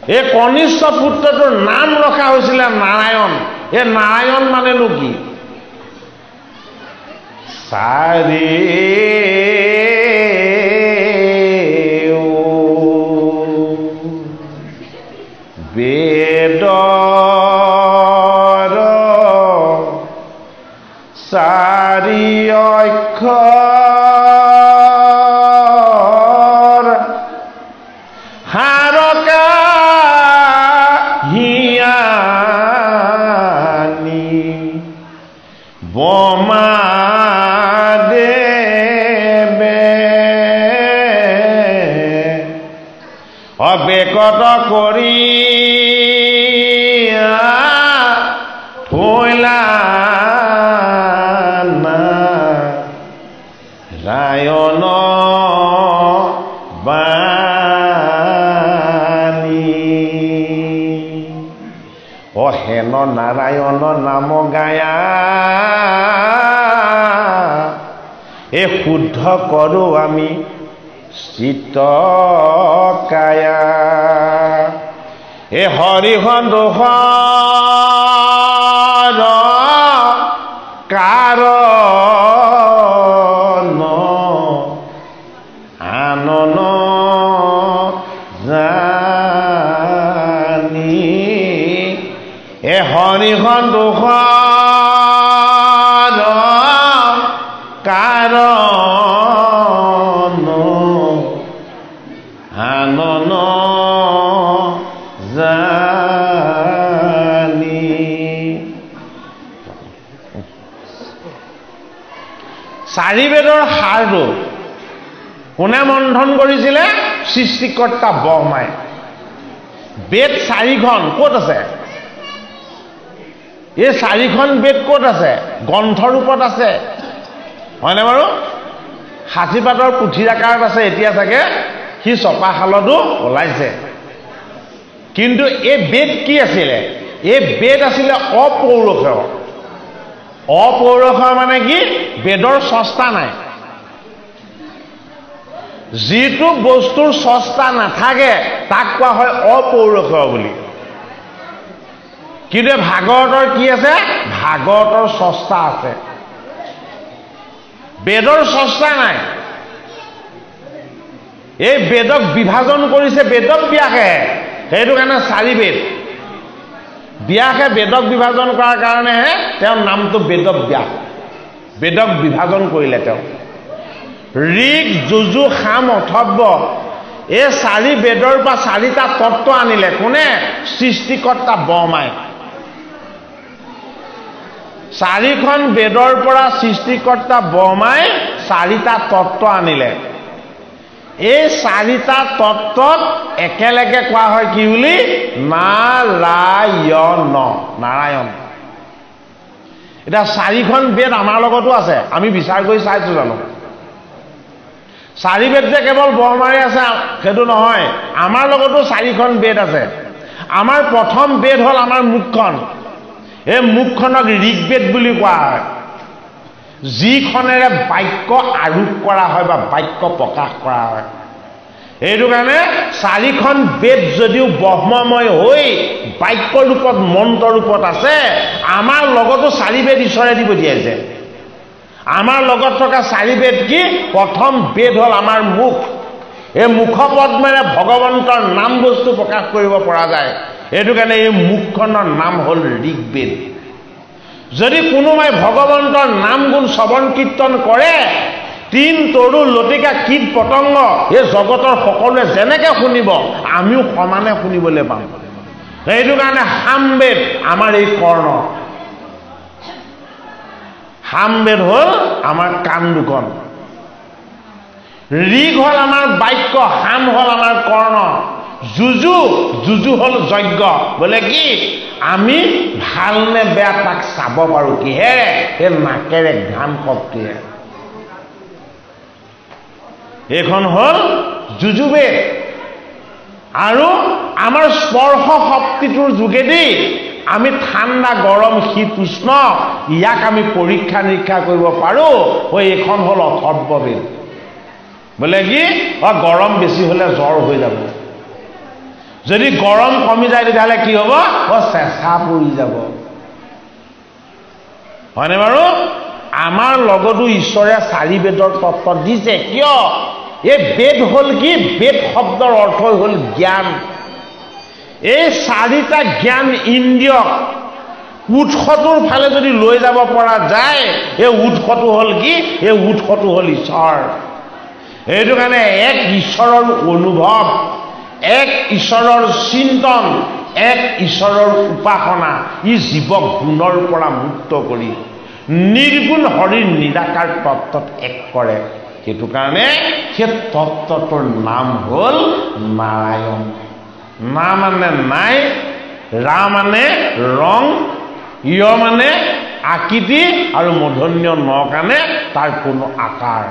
এই কনিষ্ঠ পুত্ৰটোৰ নাম ৰখা হৈছিলে নাৰায়ণ। এই নাৰায়ণ মানেনো কি? চাৰি বেদৰ চাৰি অক্ষৰ হাৰকা হিয়ানি বমা অবেকত কৰি থৈলা নাৰায়ণ বাণী। হেন নাৰায়ণ নাম গায়া এই শুদ্ধ কৰোঁ আমি চিত্ত কায়া। এ হৰিহন দোষৰ কাৰণ আনন জানি। এ হৰিহন দোষৰ কাৰণ আনন জানি। চাৰি বেদৰ সাৰটো কোনে মন্থন কৰিছিলে? সৃষ্টিকৰ্তা ব্ৰহ্মাই। বেদ চাৰিখন ক'ত আছে? এই চাৰিখন বেদ ক'ত আছে? গ্ৰন্থৰূপত আছে, হয়নে বাৰু? সাঁচিপাতৰ পুথিৰ আকাৰত আছে এতিয়া চাগে, সি ছপাশালতো ওলাইছে। কিন্তু এই বেদ কি আছিলে? এই বেদ আছিলে অপৌৰুষেয়। অপৌৰুষেয় মানে কি? বেদৰ স্ৰষ্টা নাই। যিটো বস্তুৰ স্ৰষ্টা নাথাকে তাক কোৱা হয় অপৌৰুষেয় বুলি। কিন্তু ভাগৱতৰ কি আছে? ভাগৱতৰ স্ৰষ্টা আছে, বেদৰ স্ৰষ্টা নাই। এই বেদক বিভাজন কৰিছে বেদক ব্যাসে, সেইটো কাৰণে চাৰি বেদ। ব্যাসে বেদক বিভাজন কৰাৰ কাৰণেহে তেওঁৰ নামটো বেদব্যাস। বেদক বিভাজন কৰিলে তেওঁ। ঋক, যজু, সাম, অথৰ্ব এই চাৰি বেদৰ পৰা চাৰিটা তত্ত্ব আনিলে কোনে? সৃষ্টিকৰ্তা ব্ৰহ্মাই। চাৰিখন বেদৰ পৰা সৃষ্টিকৰ্তা ব্ৰহ্মাই চাৰিটা তত্ত্ব আনিলে। এই চাৰিটা তত্ত্বক একেলগে কোৱা হয় কি বুলি? নাৰায়ণ। নাৰায়ণ। এতিয়া চাৰিখন বেদ আমাৰ লগতো আছে, আমি বিচাৰ কৰি চাইছো জানো? চাৰি বেদ যে কেৱল ব্ৰহ্মাৰে আছে সেইটো নহয়, আমাৰ লগতো চাৰিখন বেদ আছে। আমাৰ প্ৰথম বেদ হ'ল আমাৰ মুখখন। এই মুখখনক ঋগ্বেদ বুলি কোৱা হয়, যিখনেৰে বাক্য আৰোপ কৰা হয় বা বাক্য প্ৰকাশ কৰা হয়। এইটো কাৰণে চাৰিখন বেদ যদিও ব্ৰহ্মময় হৈ বাক্য ৰূপত মন্ত্ৰ ৰূপত আছে, আমাৰ লগতো চাৰি বেদ ঈশ্বৰে দি পঠিয়াইছে। আমাৰ লগত থকা চাৰি বেদ কি? প্ৰথম বেদ হ'ল আমাৰ মুখ। এই মুখপদ্মেৰে ভগৱন্তৰ নাম বস্তু প্ৰকাশ কৰিব পৰা যায়। এইটো কাৰণে এই মুখখনৰ নাম হ'ল ঋগ্বেদ। যদি কোনোবাই ভগৱন্তৰ নাম গুণ শ্ৰৱণ কীৰ্তন কৰে, তিন তৰু লতিকা কীট পতংগ এই জগতৰ সকলোৱে যেনেকে শুনিব আমিও সমানে শুনিবলৈ পাম। সেইটো কাৰণে সামবেদ আমাৰ এই কৰ্ণ। সামবেদ হ'ল আমাৰ কাণ দুখন। ঋগ হ'ল আমাৰ বাক্য, সাম হ'ল আমাৰ কৰ্ণ। যুজু, যুজু হ'ল যজ্ঞ। বোলে কি? আমি ভাল নে বেয়া তাক চাব পাৰো কিহেৰে? এই নাকেৰে, ঘাম শক্তিৰে। এইখন হ'ল যুজুবেদ। আৰু আমাৰ স্পৰ্শ শক্তিটোৰ যোগেদি আমি ঠাণ্ডা গৰম শীত উষ্ণ ইয়াক আমি পৰীক্ষা নিৰীক্ষা কৰিব পাৰো। এইখন হ'ল অথৰ্ববেদ। বোলে কি? গৰম বেছি হলে জ্বৰ হৈ যাব, যদি গৰম কমি যায় তেতিয়াহ'লে কি হ'ব চেঁচা পৰি যাব হয়নে বাৰু আমাৰ লগতো ঈশ্বৰে 4 বেদৰ তত্ত্ব দিছে কিয় এই বেদ হ'ল কি বেদ শব্দৰ অৰ্থ হ'ল জ্ঞান এই 4টা জ্ঞান ইন্দ্ৰিয়ক উৎসটোৰ ফালে যদি লৈ যাব পৰা যায় এই উৎসটো হ'ল কি এই উৎসটো হ'ল ঈশ্বৰ এইটো কাৰণে এক ঈশ্বৰৰ অনুভৱ এক ঈশ্বৰৰ চিন্তন এক ঈশ্বৰৰ উপাসনা ই জীৱক গুণৰ পৰা মুক্ত কৰি নিৰ্গুণ হৰিৰ নিৰাকাৰ তত্ত্বত এক কৰে সেইটো কাৰণে সেই তত্ত্বটোৰ নাম হ'ল নাৰায়ণ না মানে নাই ৰা মানে ৰং ইয় মানে আকৃতি আৰু মূৰ্ধন্য ন কাৰণে তাৰ কোনো আকাৰ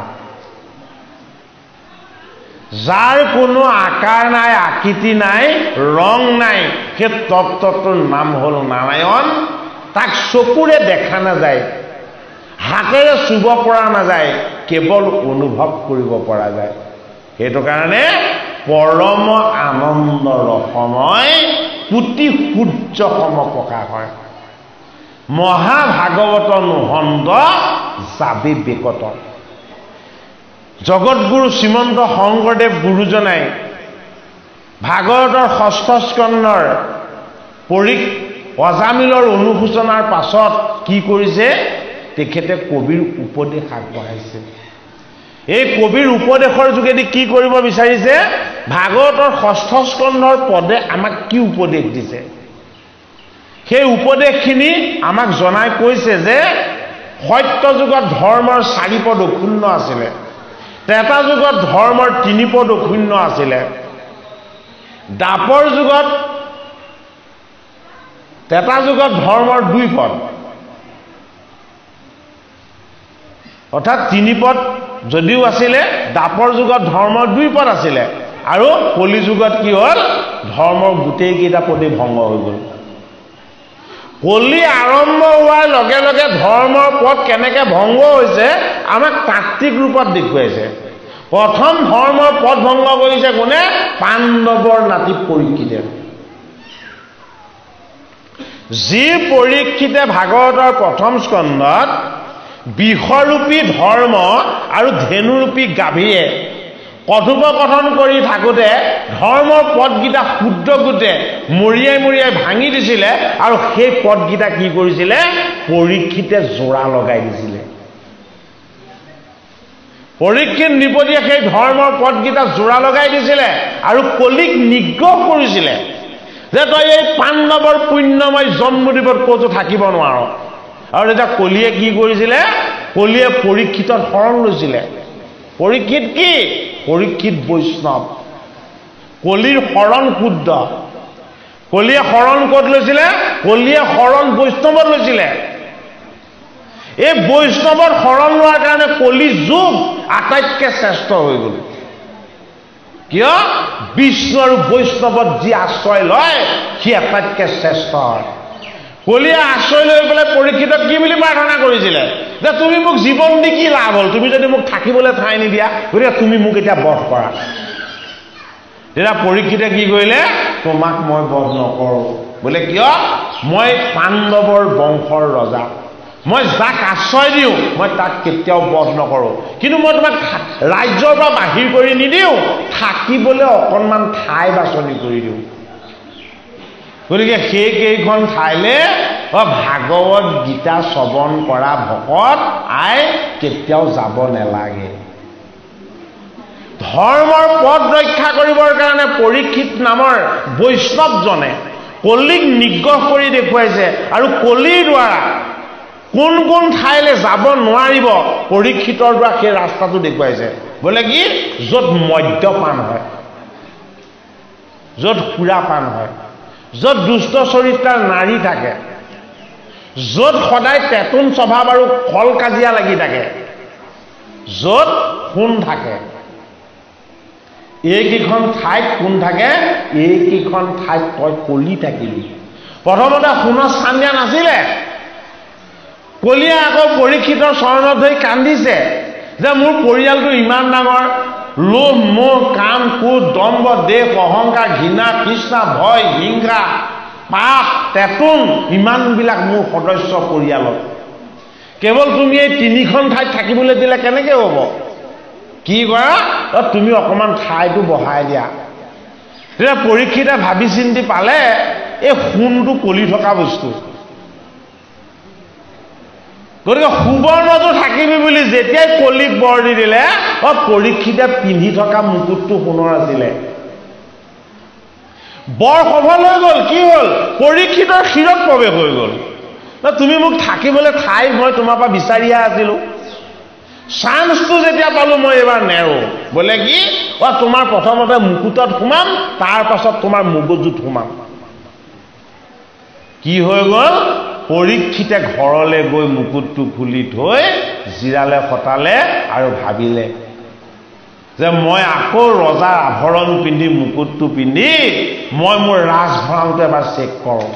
যাৰ কোনো আকাৰ নাই আকৃতি নাই ৰং নাই সেই তত্ত্বটোৰ নাম হ'ল নাৰায়ণ তাক চকুৰে দেখা নাযায় হাতেৰে চুব পৰা নাযায় কেৱল অনুভৱ কৰিব পৰা যায় সেইটো কাৰণে পৰম আনন্দ ৰসময় কোটি সূৰ্য সম প্ৰকাশ হয় মহাভাগৱত নহন্দ যাবি বেকত জগতগুৰু শ্ৰীমন্ত শংকৰদেৱ গুৰুজনাই ভাগৱতৰ 6ষ্ঠ স্কন্ধৰ অজামিলৰ অনুশোচনাৰ পাছত কি কৰিছে তেখেতে কবিৰ উপদেশ আগবঢ়াইছে এই কবিৰ উপদেশৰ যোগেদি কি কৰিব বিচাৰিছে ভাগৱতৰ 6ষ্ঠ স্কন্ধৰ পদে আমাক কি উপদেশ দিছে সেই উপদেশখিনি আমাক জনাই কৈছে যে সত্য যুগত ধৰ্মৰ 4 পদ অক্ষুণ্ণ আছিলে ত্ৰেতা যুগত ধৰ্মৰ 3 পদ অক্ষুণ্ণ আছিলে দ্বাপৰ যুগত ত্ৰেতা যুগত ধৰ্মৰ 2 পদ অৰ্থাৎ 3 পদ যদিও আছিলে দ্বাপৰ যুগত ধৰ্মৰ 2 পদ আছিলে আৰু কলি যুগত কি হ'ল ধৰ্মৰ গোটেই কেইটা পদে ভংগ হৈ গ'ল কলি আৰম্ভ হোৱাৰ লগে লগে ধৰ্মৰ পদ কেনেকৈ ভংগ হৈছে আমাক তাত্ত্বিক ৰূপত দেখুৱাইছে প্ৰথম ধৰ্মৰ পদ ভংগ কৰিছে কোনে পাণ্ডৱৰ নাতি পৰীক্ষিতে যি পৰীক্ষিতে ভাগৱতৰ প্ৰথম স্কন্ধত বিষৰূপী ধৰ্ম আৰু ধেনুৰূপী গাভীয়ে কথোপকথন কৰি থাকোঁতে ধৰ্মৰ পদকেইটা শুদ্ধ গোটে মৰিয়াই মৰিয়াই ভাঙি দিছিলে আৰু সেই পদকেইটা কি কৰিছিলে পৰীক্ষিতে জোৰা লগাই দিছিলে পৰীক্ষিত নিপদীয়ে সেই ধৰ্মৰ পদকেইটা জোৰা লগাই দিছিলে আৰু কলিক নিগ্ৰহ কৰিছিলে যে তই এই পাণ্ডৱৰ পুণ্যময় জন্মদ্বীপত ক'তো থাকিব নোৱাৰ আৰু তেতিয়া কলিয়ে কি কৰিছিলে কলিয়ে পৰীক্ষিতত শৰণ লৈছিলে পৰীক্ষিত কি পৰীক্ষিত বৈষ্ণৱ কলিৰ শৰণ শুদ্ধ কলিয়ে শৰণ ক'ত লৈছিলে কলিয়ে শৰণ বৈষ্ণৱত লৈছিলে এই বৈষ্ণৱৰ শৰণ লোৱাৰ কাৰণে কলি যুগ আটাইতকৈ শ্ৰেষ্ঠ হৈ গ'ল কিয় বিষ্ণু আৰু বৈষ্ণৱত যি আশ্ৰয় লয় সি আটাইতকৈ শ্ৰেষ্ঠ হয় কলিয়ে আশ্ৰয় লৈ পেলাই পৰীক্ষিতক কি বুলি প্ৰাৰ্থনা কৰিছিলে যে তুমি মোক জীৱন দি কি লাভ হ'ল তুমি যদি মোক থাকিবলৈ ঠাই নিদিয়া গতিকে তুমি মোক এতিয়া বধ কৰা তেতিয়া পৰীক্ষিতে কি কৰিলে তোমাক মই বধ নকৰোঁ বোলে কিয় মই পাণ্ডৱৰ বংশৰ ৰজা মই যাক আশ্ৰয় দিওঁ মই তাক কেতিয়াও বধ নকৰোঁ কিন্তু মই তোমাক ৰাজ্যৰ পৰা বাহিৰ কৰি নিদিওঁ থাকিবলৈ অকণমান ঠাই বাছনি কৰি দিওঁ গতিকে সেইকেইখন ঠাইলৈ ভাগৱত গীতা শ্ৰৱণ কৰা ভকত আই কেতিয়াও যাব নালাগে ধৰ্মৰ পদ ৰক্ষা কৰিবৰ কাৰণে পৰীক্ষিত নামৰ বৈষ্ণৱজনে কলিক নিগ্ৰহ কৰি দেখুৱাইছে আৰু কলিৰ দ্বাৰা কোন কোন ঠাইলৈ যাব নোৱাৰিব পৰীক্ষিতৰ দ্বাৰা সেই ৰাস্তাটো দেখুৱাইছে বোলে কি য'ত মদ্যপান হয় য'ত সুৰাপান হয় য'ত দুষ্ট চৰিত্ৰৰ নাৰী থাকে য'ত সদায় তেতুন স্বভাৱ আৰু কল কাজিয়া লাগি থাকে য'ত সোণ থাকে এইকেইখন ঠাইত কোন থাকে এইকেইখন ঠাইত তই কলি থাকিলি প্ৰথমতে সোণৰ স্থান দিয়া নাছিলে কলিয়ে আকৌ পৰীক্ষিতৰ চৰণত ধৰি কান্দিছে যে মোৰ পৰিয়ালটো ইমান ডাঙৰ লোভ মোহ কাম ক্ৰোধ দম্ভ দেহ অহংকাৰ ঘৃণা তৃষ্ণা ভয় হিংসা পাপ তেতুন ইমানবিলাক মোৰ সদস্য পৰিয়ালত কেৱল তুমি এই তিনিখন ঠাইত থাকিবলৈ দিলে কেনেকৈ হ'ব কি কৰা তুমি অকণমান ঠাইটো বঢ়াই দিয়া তেতিয়া পৰীক্ষিতে ভাবি চিন্তি পালে এই সোণটো কলি থকা বস্তু গতিকে সুবৰ্ণটো থাকিবি বুলি যেতিয়াই কলিক বৰ দি দিলে পৰীক্ষিতে পিন্ধি থকা মুকুটটো সোণৰ আছিলে বৰ সফল হৈ গ'ল কি হ'ল পৰীক্ষিতৰ শিৰত প্ৰৱেশ হৈ গ'ল তুমি মোক থাকিবলৈ ঠাই মই তোমাৰ পৰা বিচাৰিহে আছিলোঁ চান্সটো যেতিয়া পালোঁ মই এইবাৰ নেৰো বোলে কি তোমাৰ প্ৰথমতে মুকুটত সোমাম তাৰ পাছত তোমাৰ মগজুত সোমাম কি হৈ গ'ল পৰীক্ষিতে ঘৰলৈ গৈ মুকুটটো খুলি থৈ জিৰালে ফটালে আৰু ভাবিলে যে মই আকৌ ৰজাৰ আভৰণ পিন্ধি মুকুটটো পিন্ধি মই মোৰ ৰাজভঁৰালটো এবাৰ চেক কৰোঁ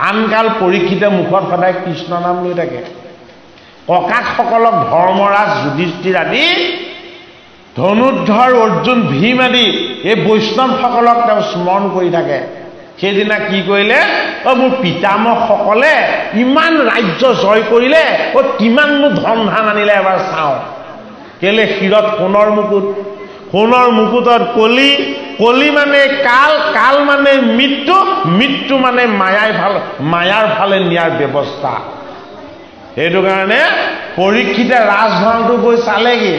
আনকাল পৰীক্ষিতে মুখত সদায় কৃষ্ণ নাম লৈ থাকে ককাকসকলক ধৰ্মৰাজ যুধিষ্ঠিৰ আদি ধনুৰ্ধৰ অৰ্জুন ভীম আদি এই বৈষ্ণৱসকলক তেওঁ স্মৰণ কৰি থাকে সেইদিনা কি কৰিলে মোৰ পিতামহসকলে ইমান ৰাজ্য জয় কৰিলে কিমাননো ধন ধান আনিলে এবাৰ চাওঁ কেলে শিৰত সোণৰ মুকুটত কলি মানে কাল মানে মৃত্যু মানে মায়াৰ ফালে নিয়াৰ ব্যৱস্থা সেইটো কাৰণে পৰীক্ষিতে ৰাজভঁৰালটো গৈ চালেগৈ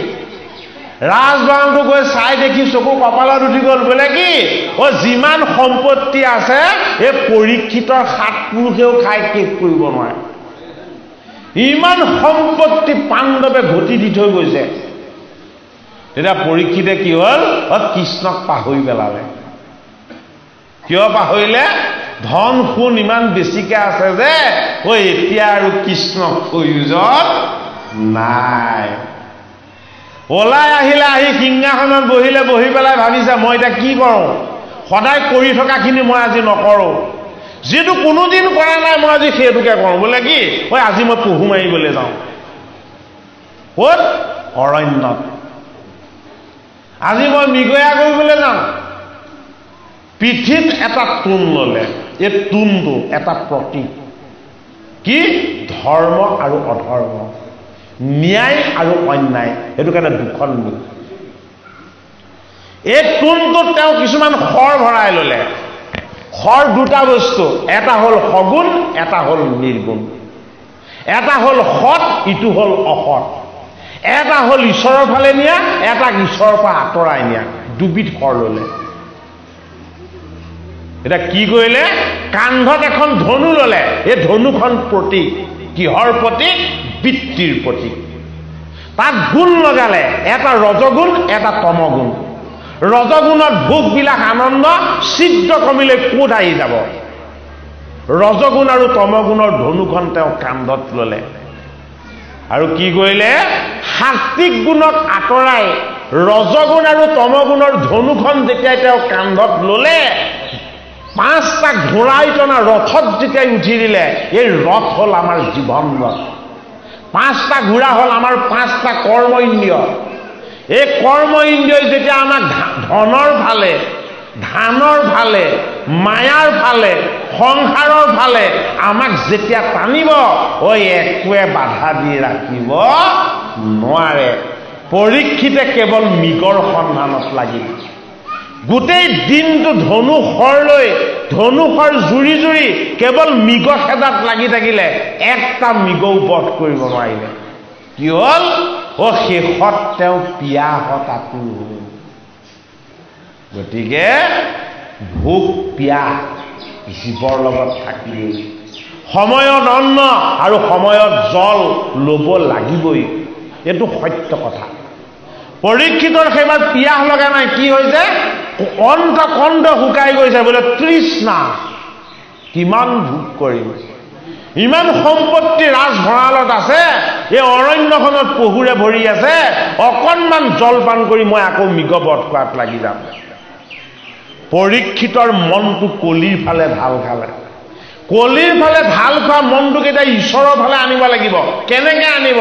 ৰাজভঁৰালটো গৈ চাই দেখি চকু কপালত উঠি গ'ল বোলে কি যিমান সম্পত্তি আছে এই পৰীক্ষিতৰ 7 পুৰুষেও খাই শেষ কৰিব নোৱাৰে ইমান সম্পত্তি পাণ্ডৱে ঘটি দি থৈ গৈছে তেতিয়া পৰীক্ষিতে কি হ'ল কৃষ্ণক পাহৰি পেলালে কিয় পাহৰিলে ধন সোণ ইমান বেছিকৈ আছে যে এতিয়া আৰু কৃষ্ণক প্ৰয়োজন নাই ওলাই আহিলে আহি সিংহাসনত বহি পেলাই ভাবিছে মই এতিয়া কি কৰোঁ সদায় কৰি থকাখিনি মই আজি নকৰোঁ যিটো কোনোদিন কৰা নাই মই আজি সেইটোকে কৰোঁ বোলে কি আজি মই পহু মাৰিবলৈ যাওঁ ক'ত অৰণ্যত আজি মই মৃগয়া কৰিবলৈ যাওঁ পিঠিত এটা তোণ ল'লে এই তোণটো এটা প্ৰতীক কি ধৰ্ম আৰু অধৰ্ম ন্যায় আৰু অন্যায় সেইটো কাৰণে দুখন মুখ এই তোণটোত তেওঁ কিছুমান শৰ ভৰাই ল'লে শৰ দুটা বস্তু এটা হ'ল সগুণ এটা হ'ল নিৰ্গুণ এটা হ'ল সৎ ইটো হ'ল অসৎ এটা হ'ল ঈশ্বৰৰ ফালে নিয়া এটাক ঈশ্বৰৰ পৰা আঁতৰাই নিয়া দুবিধ শৰ ল'লে এটা কি কৰিলে কান্ধত এখন ধনু ল'লে এই ধনুখন প্ৰতীক কিহৰ প্ৰতীক বৃত্তিৰ প্ৰতীক তাত গুণ লগালে এটা ৰজগুণ এটা তমগুণ ৰজগুণত ভোগ বিলাস আনন্দ ছিদ্ৰ কমিলে কোড আহি যাব ৰজগুণ আৰু তমগুণৰ ধনুখন তেওঁ কান্ধত ল'লে আৰু কি কৰিলে সাত্বিক গুণক আঁতৰাই ৰজগুণ আৰু তমগুণৰ ধনুখন যেতিয়া তেওঁ কান্ধত ল'লে 5টা ঘোঁৰাই টনা ৰথত যেতিয়া উঠি দিলে এই ৰথ হ'ল আমাৰ জীৱন ৰথ 5টা ঘোঁৰা হ'ল আমাৰ 5টা কৰ্ম ইন্দ্ৰিয় এই কৰ্ম ইন্দ্ৰিয়ই যেতিয়া আমাক ধনৰ ফালে ধানৰ ফালে মায়াৰ ফালে সংসাৰৰ ফালে আমাক যেতিয়া টানিব একোৱে বাধা দি ৰাখিব নোৱাৰে পৰীক্ষিতে কেৱল মৃগৰ সন্ধানত লাগিল গোটেই দিনটো ধনু শৰ লৈ ধনু শৰ জুৰি কেৱল মৃগ খেদাত লাগি থাকিলে একটা মৃগও বধ কৰিব নোৱাৰিলে কি হ'ল শেষত তেওঁ পিয়াহত আকুল হ'ল গতিকে ভোক পিয়াহ জীৱৰ লগত থাকিলেই সময়ত অন্ন আৰু সময়ত জল ল'ব লাগিবই এইটো সত্য কথা পৰীক্ষিতৰ সেইবাৰ পিয়াহ লগা নাই কি হৈছে কণ্ঠ শুকাই গৈছে বোলে তৃষ্ণা কিমান ভোগ কৰিম ইমান সম্পত্তি ৰাজভঁৰালত আছে এই অৰণ্যখনত পহুৰে ভৰি আছে অকণমান জলপান কৰি মই আকৌ মৃগ বধ কৰাত লাগি যাম পৰীক্ষিতৰ মনটো কলিৰ ফালে ঢাল খালে কলিৰ ফালে ঢাল খোৱা মনটোক এতিয়া ঈশ্বৰৰ ফালে আনিব লাগিব কেনেকৈ আনিব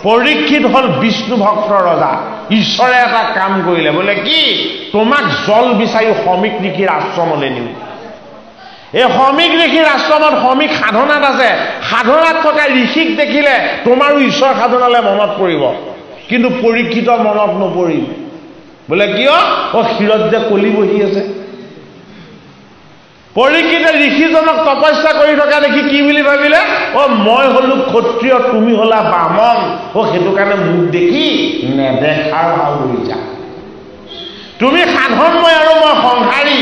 পৰীক্ষিত হ'ল বিষ্ণু ভক্তৰ ৰজা ঈশ্বৰে এটা কাম কৰিলে বোলে কি তোমাক জল বিচাৰি সমীক ঋষিৰ আশ্ৰমলৈ নিওঁ এই সমীক ঋষিৰ আশ্ৰমত সমীক সাধনাত আছে সাধনাত থকা ঋষিক দেখিলে তোমাৰো ঈশ্বৰ সাধনালৈ মনত পৰিব কিন্তু পৰীক্ষিতৰ মনত নপৰিল বোলে কিয় ক্ষীৰত যে কলি বহি আছে পৰীক্ষিতে ঋষিজনক তপস্যা কৰি থকা দেখি কি বুলি ভাবিলে মই হলো ক্ষত্ৰিয় তুমি হলা বামন সেইটো কাৰণে মোক দেখি নেদেখাৰ ভাও কৰিছা তুমি সাধনময় আৰু মই সংসাৰী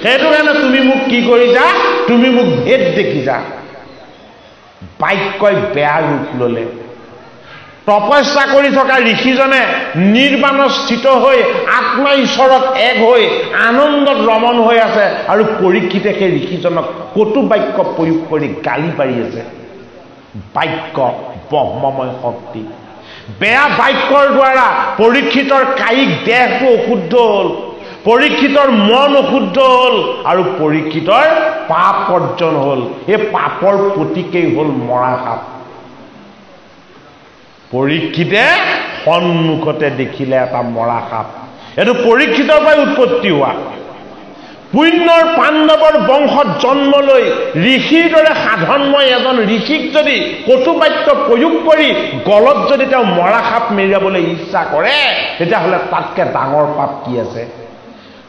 সেইটো কাৰণে তুমি মোক কি কৰিছা তুমি মোক ভেদ দেখিছা বাক্যই বেয়া ৰূপ ললে তপস্যা কৰি থকা ঋষিজনে নিৰ্বাণত স্থিত হৈ আত্মা ঈশ্বৰত এক হৈ আনন্দত ৰমণ হৈ আছে আৰু পৰীক্ষিতে সেই ঋষিজনক কটু বাক্য প্ৰয়োগ কৰি গালি পাৰি আছে বাক্য ব্ৰহ্মময় শক্তি বেয়া বাক্যৰ দ্বাৰা পৰীক্ষিতৰ কায়িক দেহটো অশুদ্ধ হ'ল পৰীক্ষিতৰ মন অশুদ্ধ হ'ল আৰু পৰীক্ষিতৰ পাপ অৰ্জন হ'ল এই পাপৰ প্ৰতীকেই হ'ল মৰা সাপ পৰীক্ষিতে সন্মুখতে দেখিলে এটা মৰা সাপ এইটো পৰীক্ষিতৰ পৰাই উৎপত্তি হোৱা পুণ্যৰ পাণ্ডৱৰ বংশত জন্ম লৈ ঋষিৰ দৰে সাধনময় এজন ঋষিক যদি কটুবাক্য প্ৰয়োগ কৰি গলত যদি তেওঁ মৰা সাপ মেৰিয়াবলৈ ইচ্ছা কৰে তেতিয়াহ'লে তাতকৈ ডাঙৰ পাপ কি আছে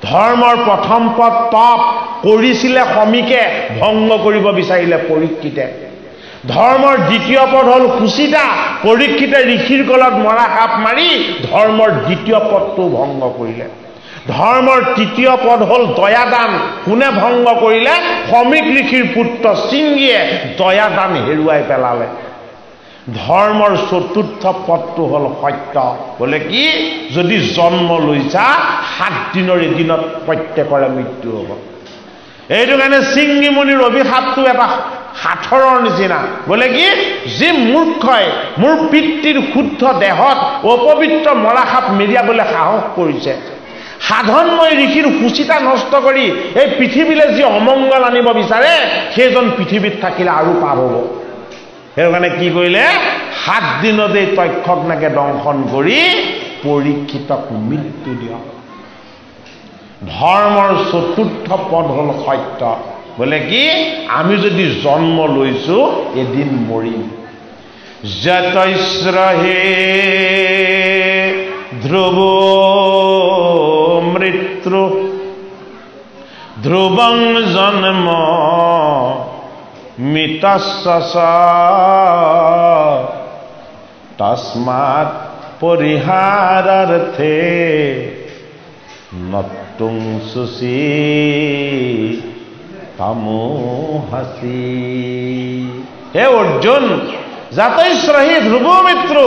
ধৰ্মৰ প্ৰথম পদ তপ কৰিছিলে সমীকে ভংগ কৰিব বিচাৰিলে পৰীক্ষিতে ধৰ্মৰ দ্বিতীয় পদ হ'ল সুচিতা পৰীক্ষিতে ঋষিৰ গলত মৰা সাপ মাৰি ধৰ্মৰ দ্বিতীয় পদটো ভংগ কৰিলে ধৰ্মৰ তৃতীয় পদ হ'ল দয়াদান কোনে ভংগ কৰিলে সমীক ঋষিৰ পুত্ৰ সিংহীয়ে দয়াদান হেৰুৱাই পেলালে ধৰ্মৰ চতুৰ্থ পদটো হ'ল সত্য বোলে কি যদি জন্ম লৈছা 7 দিনৰ এদিনত প্ৰত্যেকৰে মৃত্যু হ'ব এইটো কাৰণে সিংহী মুনিৰ অভিশাপটো এটা সাঁথৰৰ নিচিনা বোলে কি যি মূৰ্খই মোৰ পিতৃৰ শুদ্ধ দেহত অপবিত্ৰ মৰা সাপ মেৰিয়াবলৈ সাহস কৰিছে সাধনময় ঋষিৰ সুচিতা নষ্ট কৰি এই পৃথিৱীলৈ যি অমংগল আনিব বিচাৰে সেইজন পৃথিৱীত থাকিলে আৰু পাপ হ'ব সেই কাৰণে কি কৰিলে 7 দিনতে তক্ষকনাকে দংশন কৰি পৰীক্ষিতক মৃত্যু দিয়ক ধৰ্মৰ চতুৰ্থ পদ হ'ল সত্য বোলে কি আমি যদি জন্ম লৈছো এদিন মৰিম যতৈশ্ৰহে ধ্ৰুৱ মৃত্যু ধ্ৰুৱং জন্ম মিতস্য তস্মাৎ পৰিহাৰাৰ্থে নতুং সুচি তামোহাসি হে অৰ্জুন জাতৈশ্ৰহী ধ্ৰুৱ মৃত্যু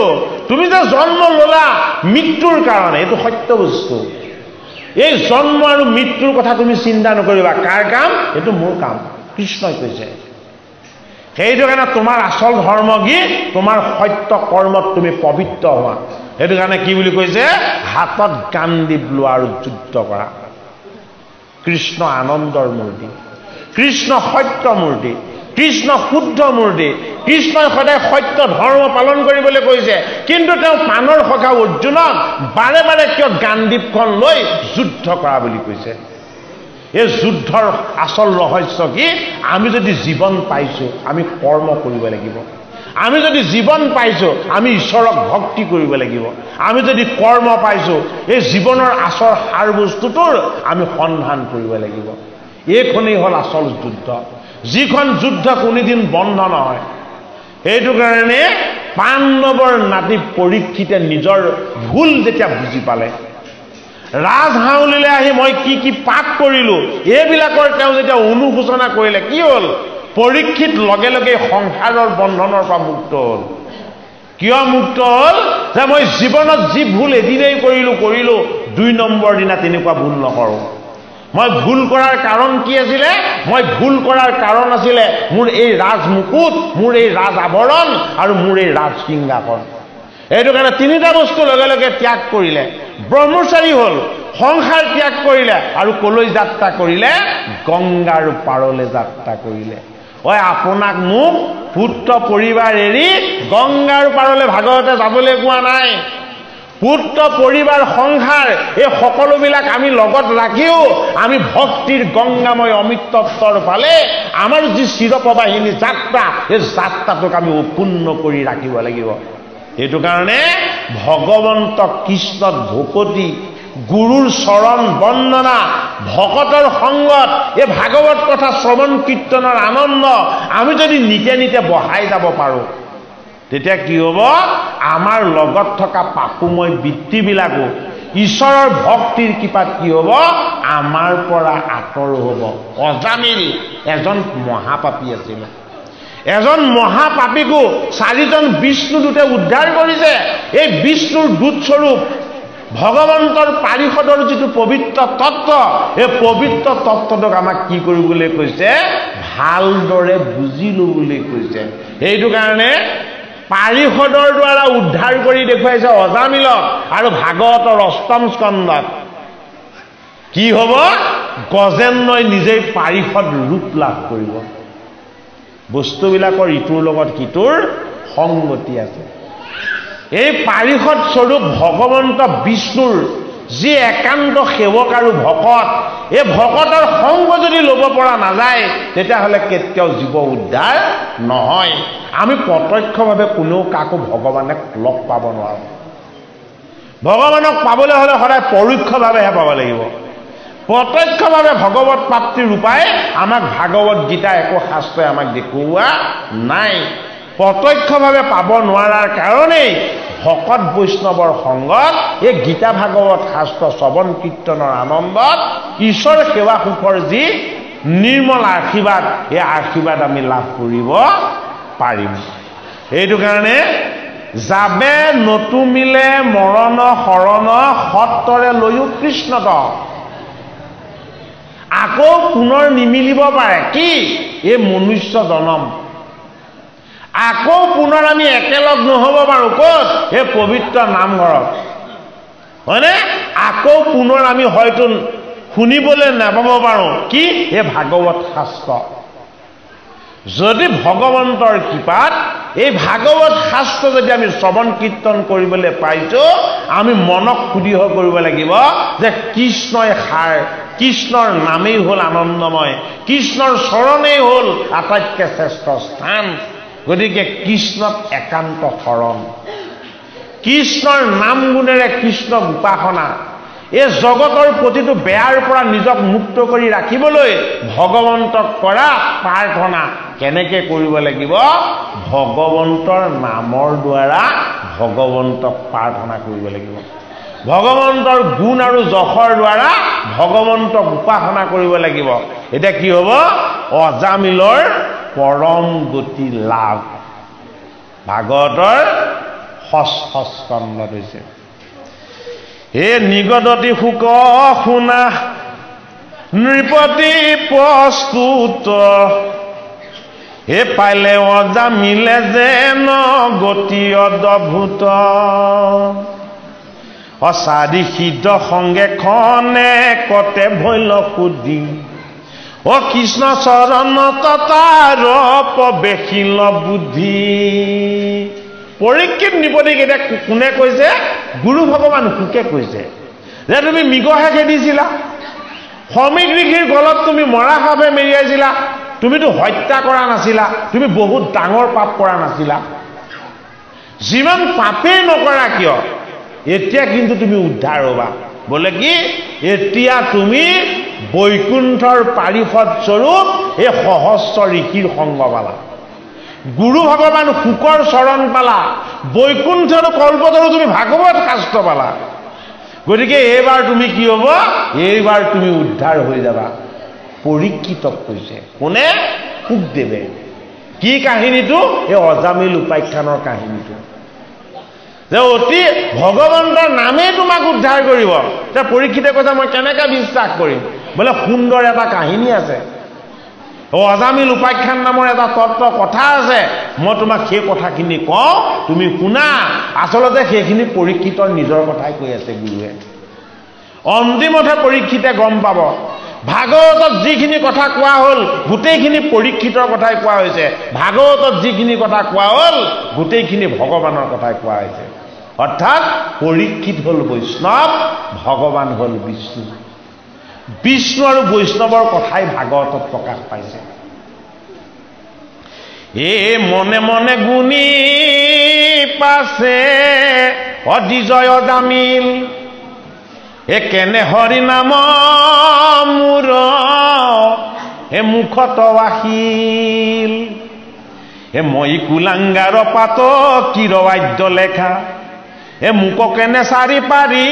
তুমি যে জন্ম ললা মৃত্যুৰ কাৰণে এইটো সত্য বস্তু এই জন্ম আৰু মৃত্যুৰ কথা তুমি চিন্তা নকৰিবা কাৰ কাম এইটো মোৰ কাম কৃষ্ণই কৈছে সেইটো কাৰণে তোমাৰ আচল ধৰ্ম কি তোমাৰ সত্য কৰ্মত তুমি পবিত্ৰ হোৱা সেইটো কাৰণে কি বুলি কৈছে হাতত গাণ্ডীৱ লোৱা আৰু যুদ্ধ কৰা কৃষ্ণ আনন্দৰ মূৰ্তি কৃষ্ণ সত্য মূৰ্তি কৃষ্ণ শুদ্ধ মূৰ্তি কৃষ্ণই সদায় সত্য ধৰ্ম পালন কৰিবলৈ কৈছে কিন্তু তেওঁ পানৰ সখা অৰ্জুনক বাৰে বাৰে কিয় গাণ্ডীৱখন লৈ যুদ্ধ কৰা বুলি কৈছে এই যুদ্ধৰ আচল ৰহস্য কি আমি যদি জীৱন পাইছো আমি কৰ্ম কৰিব লাগিব আমি যদি জীৱন পাইছো আমি ঈশ্বৰক ভক্তি কৰিব লাগিব আমি যদি কৰ্ম পাইছো এই জীৱনৰ আচল সাৰ বস্তুটোৰ আমি সন্ধান কৰিব লাগিব এইখনেই হ'ল আচল যুদ্ধ যিখন যুদ্ধ কোনোদিন বন্ধ নহয় এইটো কাৰণে পাণ্ডৱৰ নাতি পৰীক্ষিতে নিজৰ ভুল যেতিয়া বুজি পালে ৰাজহাউলিলৈ আহি মই কি কি পাপ কৰিলো এইবিলাকৰ তেওঁ যেতিয়া অনুশোচনা কৰিলে কি হ'ল পৰীক্ষিত লগে লগে সংসাৰৰ বন্ধনৰ পৰা মুক্ত হ'ল কিয় মুক্ত হ'ল যে মই জীৱনত যি ভুল এদিনেই কৰিলো 2 নম্বৰ দিনা তেনেকুৱা ভুল নকৰোঁ মই ভুল কৰাৰ কাৰণ কি আছিলে মই ভুল কৰাৰ কাৰণ আছিলে মোৰ এই ৰাজমুকুট মোৰ এই ৰাজ আভৰণ আৰু মোৰ এই ৰাজ সিংহাসন এইটো কাৰণে 3টা বস্তু লগে লগে ত্যাগ কৰিলে ব্ৰহ্মচাৰী হ'ল সংসাৰ ত্যাগ কৰিলে আৰু কলৈ যাত্ৰা কৰিলে গংগাৰ পাৰলৈ যাত্ৰা কৰিলে আপোনাক মোক পুত্ৰ পৰিবাৰ এৰি গংগাৰ পাৰলৈ ভাগৱতে যাবলৈ কোৱা নাই পুত্ৰ পৰিবাৰ সংসাৰ এই সকলোবিলাক আমি লগত ৰাখিও আমি ভক্তিৰ গংগাময় অমৃতত্বৰ ফালে আমাৰ যি চিৰপ্ৰবাহিনী যাত্ৰা এই যাত্ৰাটোক আমি উপূৰ্ণ কৰি ৰাখিব লাগিব। এইটো কাৰণে ভগৱন্ত কৃষ্ণত ভকতি, গুৰুৰ চৰণ বন্দনা, ভকতৰ সংগত, এই ভাগৱত কথা শ্ৰৱণ কীৰ্তনৰ আনন্দ আমি যদি নিতে নিতে বহাই যাব পাৰোঁ, তেতিয়া কি হ'ব? আমাৰ লগত থকা পাপুময় বৃত্তিবিলাকো ঈশ্বৰৰ ভক্তিৰ কৃপাত কি হ'ব? আমাৰ পৰা আঁতৰ হ'ব। অজামিল এজন মহাপাপী আছিল। এজন মহাপাপীকো 4জন বিষ্ণুদূতে উদ্ধাৰ কৰিছে। এই বিষ্ণুৰ দূতস্বৰূপ ভগৱন্তৰ পাৰিষদৰ যিটো পবিত্ৰ তত্ত্ব, এই পবিত্ৰ তত্ত্বটোক আমাক কি কৰিবলৈ কৈছে? ভালদৰে বুজি ল'বলৈ কৈছে। সেইটো কাৰণে পাৰিষদৰ দ্বাৰা উদ্ধাৰ কৰি দেখুৱাইছে অজামিলক। আৰু ভাগৱতৰ 8ম স্কন্ধত কি হ'ব? গজেন্দ্ৰই নিজেই পাৰিষদ ৰূপ লাভ কৰিব। বস্তুবিলাকৰ ইটোৰ লগত সিটোৰ সংগতি আছে। এই পাৰিষদ স্বৰূপ ভগৱন্ত বিষ্ণুৰ যি একান্ত সেৱক আৰু ভকত, এই ভকতৰ সংগ যদি ল'ব পৰা নাযায় তেতিয়াহ'লে কেতিয়াও জীৱ উদ্ধাৰ নহয়। আমি প্ৰত্যক্ষভাৱে কোনেও কাকো ভগৱানক লগ পাব নোৱাৰোঁ। ভগৱানক পাবলৈ হ'লে সদায় পৰোক্ষভাৱেহে পাব লাগিব। প্ৰত্যক্ষভাৱে ভগৱত প্ৰাপ্তিৰ উপায় আমাক ভাগৱত গীতা একো শাস্ত্ৰই আমাক দেখুওৱা নাই। প্ৰত্যক্ষভাৱে পাব নোৱাৰাৰ কাৰণেই ভকত বৈষ্ণৱৰ সংগত এই গীতা ভাগৱত শাস্ত্ৰ শ্ৰৱণ কীৰ্তনৰ আনন্দত ঈশ্বৰ সেৱা সুখৰ যি নিৰ্মল আশীৰ্বাদ, এই আশীৰ্বাদ আমি লাভ কৰিব পাৰিম। এইটো কাৰণে যাবে নতুমিলে মৰণ শৰণ সত্তৰে লৈও কৃষ্ণত। আকৌ পুনৰ নিমিলিব পাৰে কি? এই মনুষ্য জনম। আকৌ পুনৰ আমি একেলগ নহ'ব পাৰোঁ ক'ত? এই পবিত্ৰ নামঘৰত, হয়নে? আকৌ পুনৰ আমি হয়তো শুনিবলৈ নাপাব পাৰোঁ কি? এই ভাগৱত শাস্ত্ৰ। যদি ভগৱন্তৰ কৃপাত এই ভাগৱত শাস্ত্ৰ যদি আমি শ্ৰৱণ কীৰ্তন কৰিবলৈ পাইছোঁ, আমি মনক শুদ্ধি কৰিব লাগিব যে কৃষ্ণই সাৰ, কৃষ্ণৰ নামেই হ'ল আনন্দময়, কৃষ্ণৰ চৰণেই হ'ল আটাইতকৈ শ্ৰেষ্ঠ স্থান। গতিকে কৃষ্ণত একান্ত শৰণ, কৃষ্ণৰ নাম গুণেৰে কৃষ্ণক উপাসনা, এই জগতৰ প্ৰতিটো বেয়াৰ পৰা নিজক মুক্ত কৰি ৰাখিবলৈ ভগৱন্তক কৰা প্ৰাৰ্থনা কেনেকৈ কৰিব লাগিব? ভগৱন্তৰ নামৰ দ্বাৰা ভগৱন্তক প্ৰাৰ্থনা কৰিব লাগিব। ভগৱন্তৰ গুণ আৰু যশৰ দ্বাৰা ভগৱন্তক উপাসনা কৰিব লাগিব। এতিয়া কি হ'ব? অজামিলৰ পৰম গতি লাভ। ভাগৱতৰ 6ষ্ঠ স্কন্ধত হৈছে হে নিগদতি সুখ শুনা নৃপতি প্ৰস্তুত, হে পাইলে অজামিলে যেন গতি অদ্ভুত। অচাৰি সিদ্ধ সংগে খনে কতে ভৈল সুধি, অ কৃষ্ণ চৰণ ততাৰ প্ৰৱেশিল বুদ্ধি। পৰীক্ষিত নিপতিক এতিয়া কোনে কৈছে? গুৰু ভগৱান সুকে কৈছে যে তুমি মৃগহে খেদিছিলা, সমীক ঋষিৰ গলত তুমি মৰা সাপে মেৰিয়াইছিলা, তুমিতো হত্যা কৰা নাছিলা, তুমি বহুত ডাঙৰ পাপ কৰা নাছিলা। যিমান পাপেই নকৰা কিয় এতিয়া কিন্তু তুমি উদ্ধাৰ হ'বা। বোলে কি? এতিয়া তুমি বৈকুণ্ঠৰ পাৰিষদ স্বৰূপ এই সহস্ৰ ঋষিৰ সংগ পালা, গুৰু ভগৱান শুকৰ চৰণ পালা, বৈকুণ্ঠৰ কল্পতৰু তুমি ভাগৱত শাস্ত্ৰ পালা। গতিকে এইবাৰ তুমি কি হ'ব? এইবাৰ তুমি উদ্ধাৰ হৈ যাবা। পৰীক্ষিতক কৈছে কোনে? শুকদেৱে। কি কাহিনীটো? এই অজামিল উপাখ্যানৰ কাহিনীটো, যে অতি ভগৱন্তৰ নামেই তোমাক উদ্ধাৰ কৰিব। এতিয়া পৰীক্ষিতে কৈছে মই কেনেকৈ বিশ্বাস কৰিম? বোলে সুন্দৰ এটা কাহিনী আছে, অজামিল উপাখ্যান নামৰ এটা তত্ত্ব কথা আছে, মই তোমাক সেই কথাখিনি কওঁ, তুমি শুনা। আচলতে সেইখিনি পৰীক্ষিতৰ নিজৰ কথাই কৈ আছে গুৰুৱে। অন্তিমতে পৰীক্ষিতে গম পাব ভাগৱতত যিখিনি কথা কোৱা হ'ল গোটেইখিনি পৰীক্ষিতৰ কথাই কোৱা হৈছে, ভাগৱতত যিখিনি কথা কোৱা হ'ল গোটেইখিনি ভগৱানৰ কথাই কোৱা হৈছে। অৰ্থাৎ পৰীক্ষিত হ'ল বৈষ্ণৱ, ভগৱান হ'ল বিষ্ণু। বিষ্ণু আৰু বৈষ্ণৱৰ কথাই ভাগৱতত প্ৰকাশ পাইছে। এ মনে মনে গুণী পাছে অদিজয় দামিল, এ কেনে হৰি নাম মোৰ এ মুখত আহিল, এ মই কুলাংগাৰ পাত কিৰবাদ্য লেখা, এ মোক কেনে চাৰি পাৰি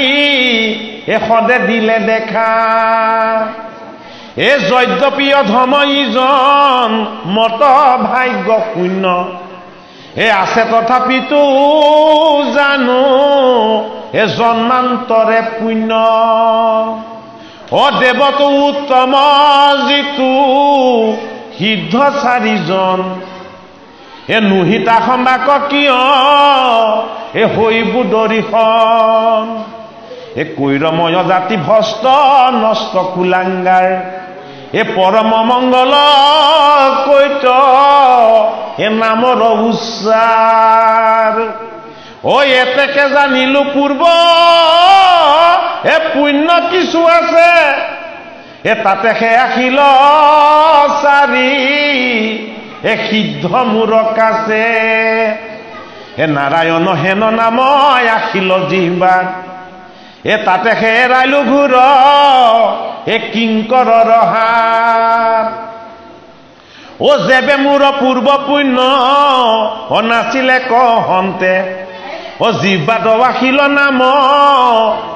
এ সদে দিলে দেখা, এ যদ্যপিয় ধম ইজন মত ভাগ্য শূন্য, এ আছে তথাপিতো জানো এ জন্মান্তৰে পুণ্য, অ দেৱতো উত্তম যিটো সিদ্ধ চাৰিজন, এ নুহিতা সম্বাক কিয় এ হৈব দৰিখন, এ কৈৰময় জাতি ভস্ত নষ্ট কুলাংগাৰ, এ পৰম মংগল কৈত এ নামৰ উচ্চাৰ, ঐ এতেকে জানিলো পূৰ্ব এ পুণ্য কিছু আছে, এ তাতে সেয়া শিল চাৰি এ সিদ্ধ মূৰ কাছে, এ নাৰায়ণ হেন নাম আখিল জিহ্বাত, এ তাতে হেৰাইলো ঘূৰ এ কিংকৰৰ হাত, ও যেবে মোৰ পূৰ্ব পুণ্য নাছিলে কহন্তে, ও জিহ্বাত আখিল নাম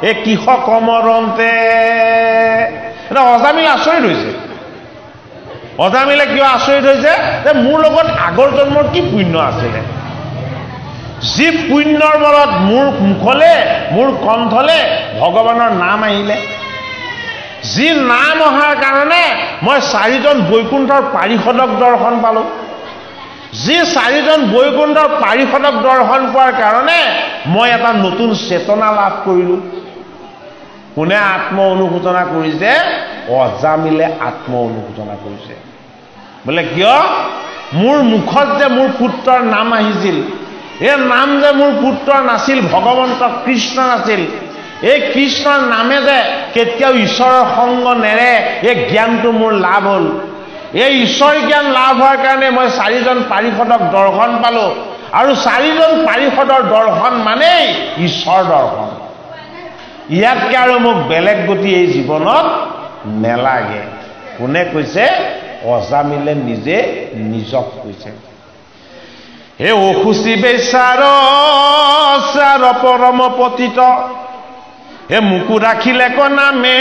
এ কিষ কমৰন্তে। অজামিল আচৰিত হৈছে। অজামিলে কিয় আচৰিত হৈছে যে মোৰ লগত আগৰ জন্মৰ কি পুণ্য আছিলে, যি পুণ্যৰ বলত মোৰ মুখলে মোৰ কণ্ঠলে ভগৱানৰ নাম আহিলে, যি নাম অহাৰ কাৰণে মই চাৰিজন বৈকুণ্ঠৰ পাৰিষদক দৰ্শন পালোঁ, যি চাৰিজন বৈকুণ্ঠৰ পাৰিষদক দৰ্শন পোৱাৰ কাৰণে মই এটা নতুন চেতনা লাভ কৰিলোঁ। কোনে আত্ম অনুশোচনা কৰিছে? অজামিলে আত্ম অনুশোচনা কৰিছে। বোলে কিয়? মোৰ মুখত যে মোৰ পুত্ৰৰ নাম আহিছিল, এই নাম যে মোৰ পুত্ৰ নাছিল, ভগৱন্ত কৃষ্ণ নাছিল, এই কৃষ্ণৰ নামে যে কেতিয়াও ঈশ্বৰৰ সংগ নেৰে, এই জ্ঞানটো মোৰ লাভ হ'ল। এই ঈশ্বৰ জ্ঞান লাভ হোৱাৰ কাৰণে মই চাৰিজন পাৰিষদক দৰ্শন পালোঁ, আৰু চাৰিজন পাৰিষদৰ দৰ্শন মানেই ঈশ্বৰ দৰ্শন। ইয়াতকৈ আৰু মোক বেলেগ গতি এই জীৱনত নেলাগে। কোনে কৈছে? অজামিলে নিজে নিজক কৈছে। হে অসুচি বেচাৰ চাৰ পৰম পতিত, হে মোকো ৰাখিলে ক নামে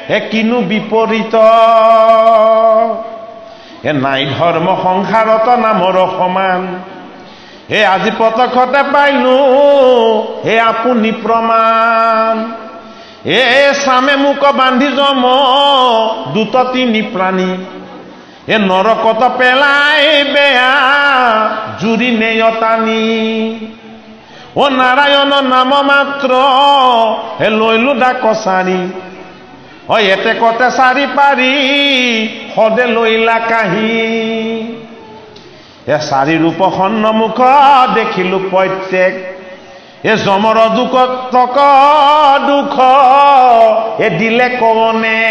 হে কিনো বিপৰীত, হে নাই ধৰ্ম সংসাৰত নামৰ সমান, হে আজি প্ৰত্যক্ষতে পাইলো হে আপুনি প্ৰমাণ, এ চামে মোক বান্ধি জম দুত তিনি প্ৰাণী, এ নৰকত পেলাই বেয়া জুৰি নেয়তানি, ও নাৰায়ণ নাম মাত্ৰ হে লৈলো ডাক চাৰি, অ এতে কতে চাৰি পাৰি সদে লৈলা কাহি, এ চাৰি ৰূপ সন্মুখ দেখিলো প্ৰত্যেক, এ জমৰ দুখত তক দুখ এ দিলে কনে,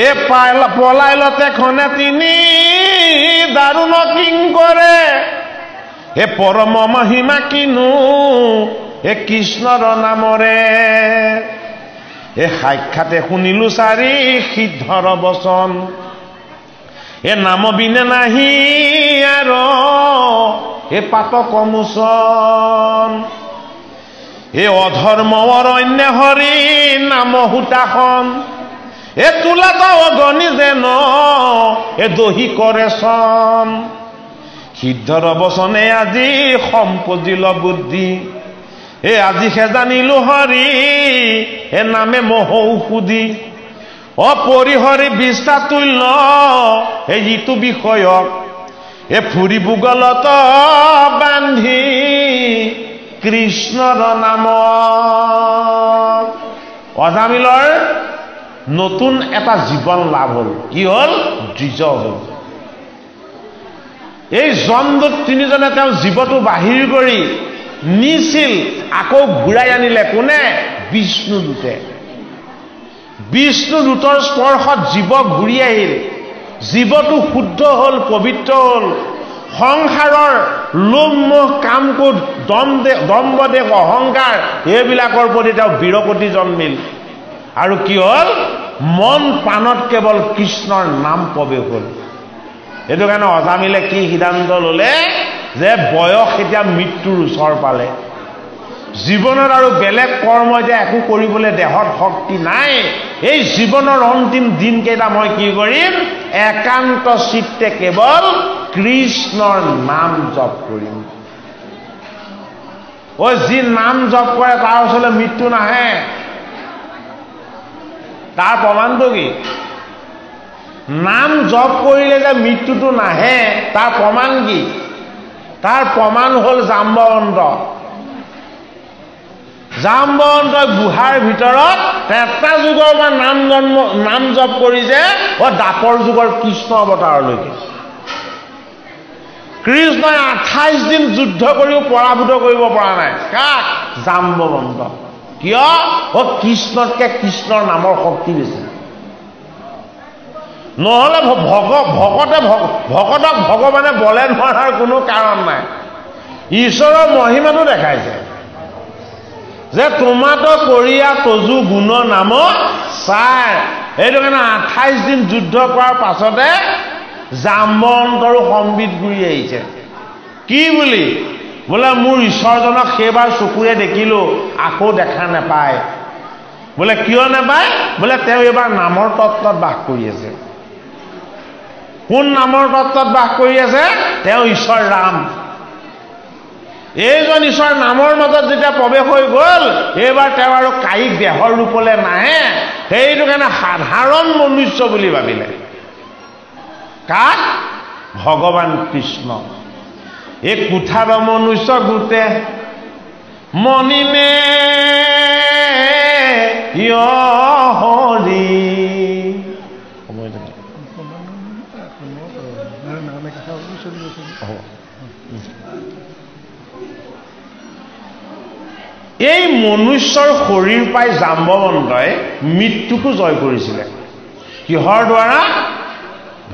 এ পলাইলতে খনে তিনি দাৰুণ কিং কৰে, এ পৰম মহিমা কিনো এ কৃষ্ণৰ নামৰে, এ সাক্ষাতে শুনিলো চাৰি সিদ্ধৰ বচন, এ নাম বিনে নাহি আৰু এ পাতক মোচন, এ অধৰ্ম অৰণ্য হৰি নাম হুতাখন, এ তোলাত অগণি যেন এ দহি কৰে চন, সিদ্ধৰ বচনে আজি সম্পজিল বুদ্ধি, এ আজি সে জানিলো হৰি এ নামে মহৌষুধি, অপৰিহৰি বিষ্ঠা তুল্য এ ইটো বিষয়ক, এ ফুৰি বুগলত বান্ধি কৃষ্ণৰ নাম। অজামিলৰ নতুন এটা জীৱন লাভ হ'ল। কি হ'ল? দ্বিজ হ'ল। এই জমদূত তিনিজনে তেওঁ জীৱটো বাহিৰ কৰি নিছিল আকৌ ঘূৰাই আনিলে কোনে বিষ্ণুদূতে বিষ্ণুদূতৰ স্পৰ্শত জীৱ ঘূৰি আহিল জীৱটো শুদ্ধ হ'ল পবিত্ৰ হ'ল সংসাৰৰ লোভ মোহ কামক্ৰোধ দম্ভদেহ অহংকাৰ এইবিলাকৰ প্ৰতি তেওঁ বিৰকতি জন্মিল আৰু কি হ'ল মন প্ৰাণত কেৱল কৃষ্ণৰ নাম প্ৰৱেশ হ'ল এইটো কাৰণে অজামিলে কি সিদ্ধান্ত ল'লে যে বয়স এতিয়া মৃত্যুৰ ওচৰ পালে জীৱনত আৰু বেলেগ কৰ্ম এতিয়া একো কৰিবলৈ দেহত শক্তি নাই এই জীৱনৰ অন্তিম দিনকেইটা মই কি কৰিম একান্ত চিত্তে কেৱল কৃষ্ণৰ নাম জপ কৰিম যি নাম জপ কৰে তাৰ ওচৰলৈ মৃত্যু নাহে তাৰ প্ৰমাণটো কি নাম জপ কৰিলে যে মৃত্যুটো নাহে তাৰ প্ৰমাণ কি তাৰ প্ৰমাণ হ'ল জাম্বৱন্তই গুহাৰ ভিতৰত ত্ৰেতা যুগৰ পৰা নাম জপ কৰিছে দাপৰ যুগৰ কৃষ্ণ অৱতাৰলৈকে কৃষ্ণই 28 দিন যুদ্ধ কৰিও পৰাভূত কৰিব পৰা নাই কাক জাম্বৱন্ত কিয় কৃষ্ণতকে কৃষ্ণৰ নামৰ শক্তি বেছি নহলে ভকতক ভগৱানে বলে নোৱাৰাৰ কোনো কাৰণ নাই ঈশ্বৰৰ মহিমাটো দেখাইছে যে তোমাতো কৰিয়া তজু গুণ নাম চাই এইটো কাৰণে 28 দিন যুদ্ধ কৰাৰ পাছতে জাম্বৱন্তৰো সম্বিত ঘূৰি আহিছে কি বুলি বোলে মোৰ ঈশ্বৰজনক সেইবাৰ চকুৰে দেখিলো আকৌ দেখা নাপায় বোলে কিয় নাপায় বোলে তেওঁ এইবাৰ নামৰ তত্ত্বত বাস কৰি আছে কোন নামৰ তত্ত্বত বাস কৰি আছে তেওঁ ঈশ্বৰ ৰাম এইজন ঈশ্বৰ নামৰ মাজত যেতিয়া প্ৰৱেশ হৈ গ'ল এইবাৰ তেওঁ আৰু কায়িক দেহৰ ৰূপলৈ নাহে সেইটো কাৰণে সাধাৰণ মনুষ্য বুলি ভাবিলে কাক ভগৱান কৃষ্ণ এই কুঠাৰ মনুষ্য গোটে মনিনে হৰি এই মনুষ্যৰ শৰীৰ পাই জাম্বৱন্তই মৃত্যুকো জয় কৰিছিলে কিহৰ দ্বাৰা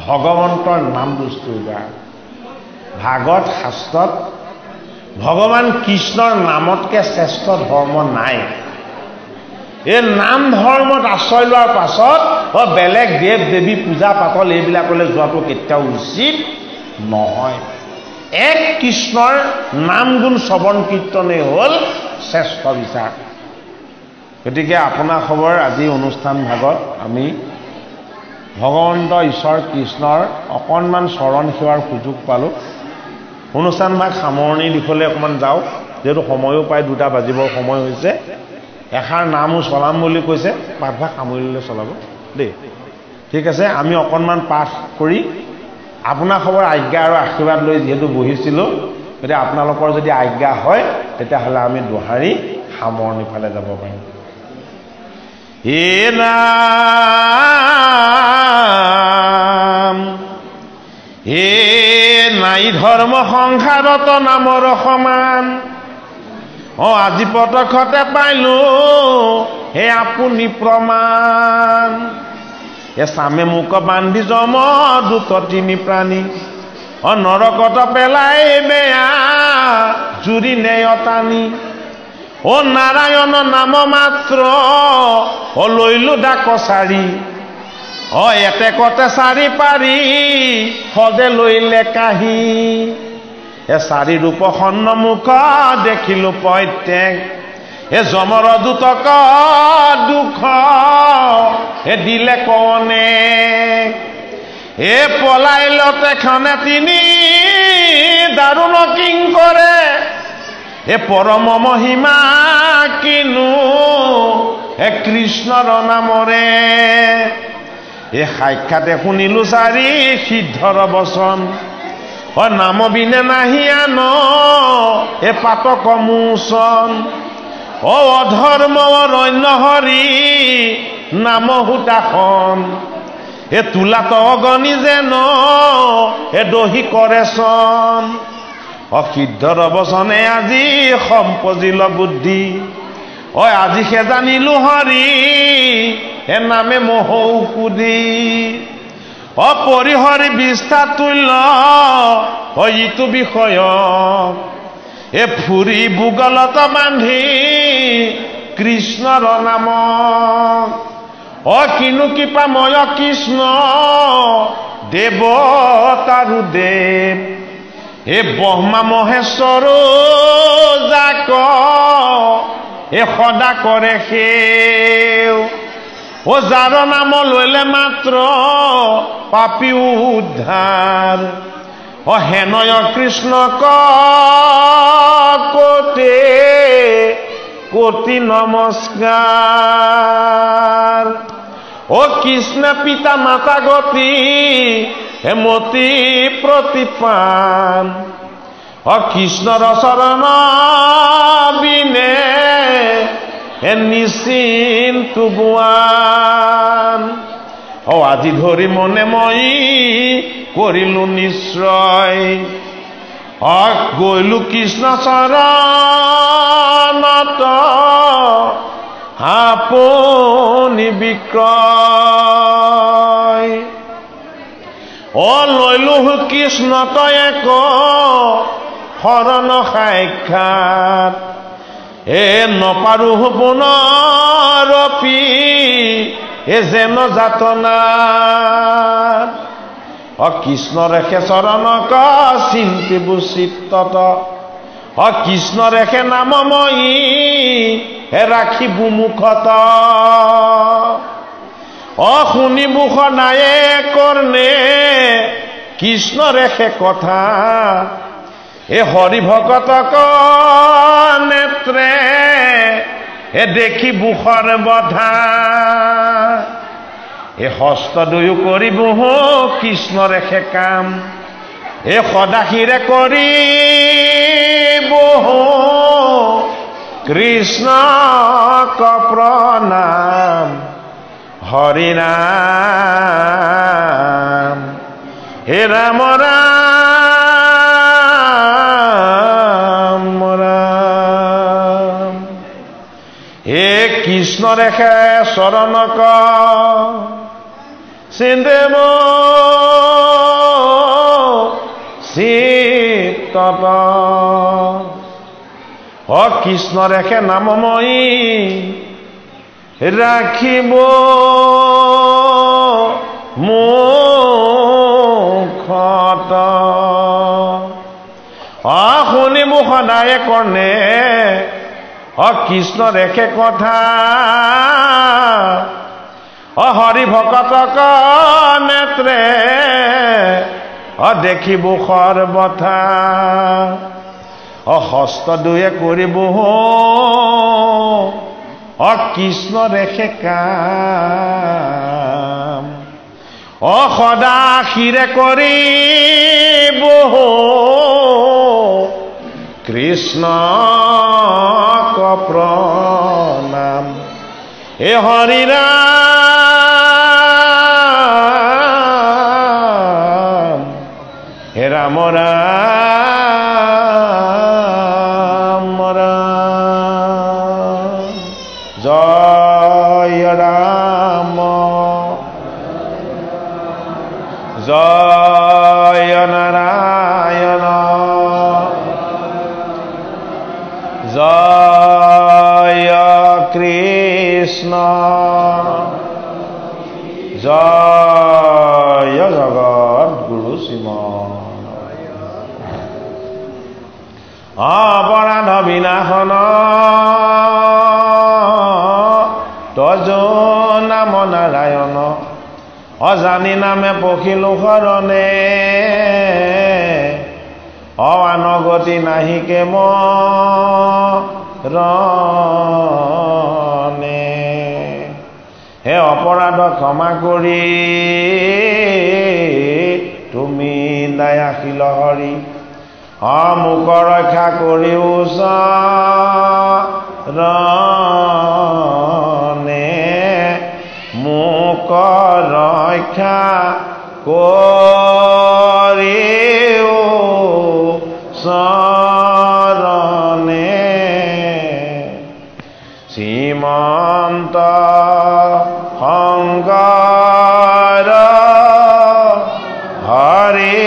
ভগৱন্তৰ নাম বস্তুৰ দ্বাৰা ভাগৱত শাস্ত্ৰত ভগৱান কৃষ্ণৰ নামতকে শ্ৰেষ্ঠ ধৰ্ম নাই এই নাম ধৰ্মত আশ্ৰয় লোৱাৰ পাছত বেলেগ দেৱ দেৱী পূজা পাতল এইবিলাকলৈ যোৱাটো কেতিয়াও উচিত নহয় এক কৃষ্ণৰ নাম গুণ শ্ৰৱণ কীৰ্তনেই হ'ল শ্ৰেষ্ঠ বিচাৰ গতিকে আপোনাৰ খবৰ আজি অনুষ্ঠান ভাগত আমি ভগৱন্ত ঈশ্বৰ কৃষ্ণৰ অকণমান চৰণ সেৱাৰ সুযোগ পালোঁ অনুষ্ঠান ভাগ সামৰণি দিশলৈ অকণমান যাওঁ যেহেতু সময়ো প্ৰায় 2টা বাজিবৰ সময় হৈছে এষাৰ নামো চলাম বুলি কৈছে পাঠভাগ সামৰিলে চলাব দেই ঠিক আছে আমি অকণমান পাঠ কৰি আপোনাৰ খবৰ আজ্ঞা আৰু আশীৰ্বাদ লৈ যিহেতু বহিছিলোঁ গতিকে আপোনালোকৰ যদি আজ্ঞা হয় তেতিয়াহ'লে আমি দোহাৰি সামৰণি ফালে যাব পাৰিম হে নাম হে নাই ধৰ্ম সংসাৰত নামৰ সমান আজি প্ৰত্যক্ষতে পাইলো হে আপুনি প্ৰমাণ এ চামে মোক বান্ধি জম দুত তিনি প্ৰাণী নৰকত পেলাই বেয়া জুৰি নেয়তানি নাৰায়ণ নাম মাত্ৰ লৈলো ডাক চাৰি এতে কতে চাৰি পাৰি সদে লৈলে কাহি চাৰি ৰূপ সন্মুখ দেখিলো প্ৰত্যেক যমৰ দুতক দুখ দিলে কনে পলাইলতে খনে তিনি দাৰুণ কিং কৰে পৰম মহিমা কিনো কৃষ্ণৰ নামৰে সাক্ষাতে শুনিলো চাৰি সিদ্ধৰ বচন নাম বিনে নাহি আন পাতক মোচন অধৰ্ম অৰণ্য হৰি নাম হুতাখন তোলাত অগণি যেন দহি কৰে চন অসিদ্ধৰ বচনে আজি সম্পজিল বুদ্ধি আজি সে জানিলো হৰি এ নামে মহৌ কুধি অপৰিহৰি বিষ্ঠা তুল্য ইটো বিষয় এ ফুৰি ভূগলত বান্ধি কৃষ্ণৰ নাম কিনু কৃপাময় কৃষ্ণ দেৱতাৰু দেৱ এ ব্ৰহ্মা মহেশ্বৰ যাক এ সদা কৰে সেও যাৰ নাম লৈলে মাত্ৰ পাপী উদ্ধাৰ হেনয় কৃষ্ণ কোটি কোটি নমস্কাৰ কৃষ্ণ পিতা মাতা গতি হেমতি প্ৰতিপান কৃষ্ণৰ চৰণ বিনে নিশ্চিন্তু গুৱান আজি ধৰি মনে মই কৰিলো নিশ্চয় গৈলো কৃষ্ণ চৰণত আপুনি বিক্ৰয় লৈলো কৃষ্ণ তই এক শৰণ সাক্ষাৎ নপাৰো পুনৰপি যেন যাতনা কৃষ্ণ ৰেখে চৰণক চিন্তিবু চিত্তত কৃষ্ণ ৰেখে নামময়ী ৰাখিবু মুখত শুনিবু সদায়ে কৰ্ণে কৃষ্ণ ৰেখে কথা হৰি ভকতক নেত্ৰে দেখিবু সৰ্বথা হস্ত দুয়ো কৰিবু কৃষ্ণ ৰেখে কাম সদাশিৰে কৰিবু কৃষ্ণক প্ৰণাম হৰি নাম হে ৰাম ৰাম ৰাম কৃষ্ণ ৰেখে চৰণক চিন্দেব চিত্তত কৃষ্ণ ৰেখে নামময়ী ৰাখিব মুখত শুনিব সদায়ে কৰ্ণে কৃষ্ণ ৰেখে কথা হৰি ভকতক নেত্ৰে দেখিব সৰ্বথা হস্ত দুয়ে কৰিব কৃষ্ণ ৰেখে কাম সদা শিৰে কৰিব কৃষ্ণক প্ৰণাম হৰি ৰাম হে ৰাম ৰাম ৰাম জয় ৰাম জয় নাৰায়ণ জয় কৃষ্ণ জয় জগত গুৰু শ্ৰীমন অপৰাধ বিনাশন তজ নাম নাৰায়ণ অজানি নামে পখিলো শৰণে আনগতি নাহিকে মৰণে হে অপৰাধ ক্ষমা কৰি তুমি দয়াশীল হৰি মোক ৰক্ষা কৰিও চৰণে মোক ৰক্ষা কৰিও শ্ৰীমন্ত শংকৰ হৰি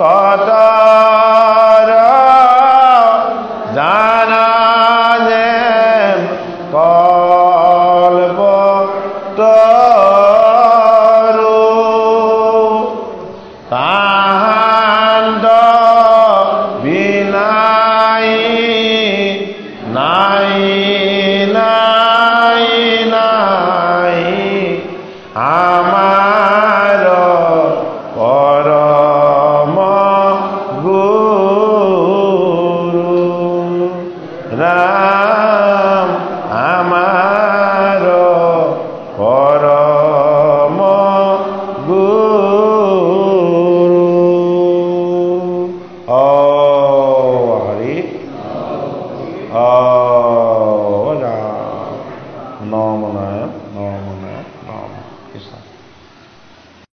কতৰ জানা যেন কল্পতৰু তাহান্ত বিনাই নাই নাই নাই আমাৰ পৰম গুৰু ৰাম আমাৰ পৰম গুৰু হৰি ৰাম নম নাৰায়ণ নম নাৰায়ণ নম কৃষ্ণ।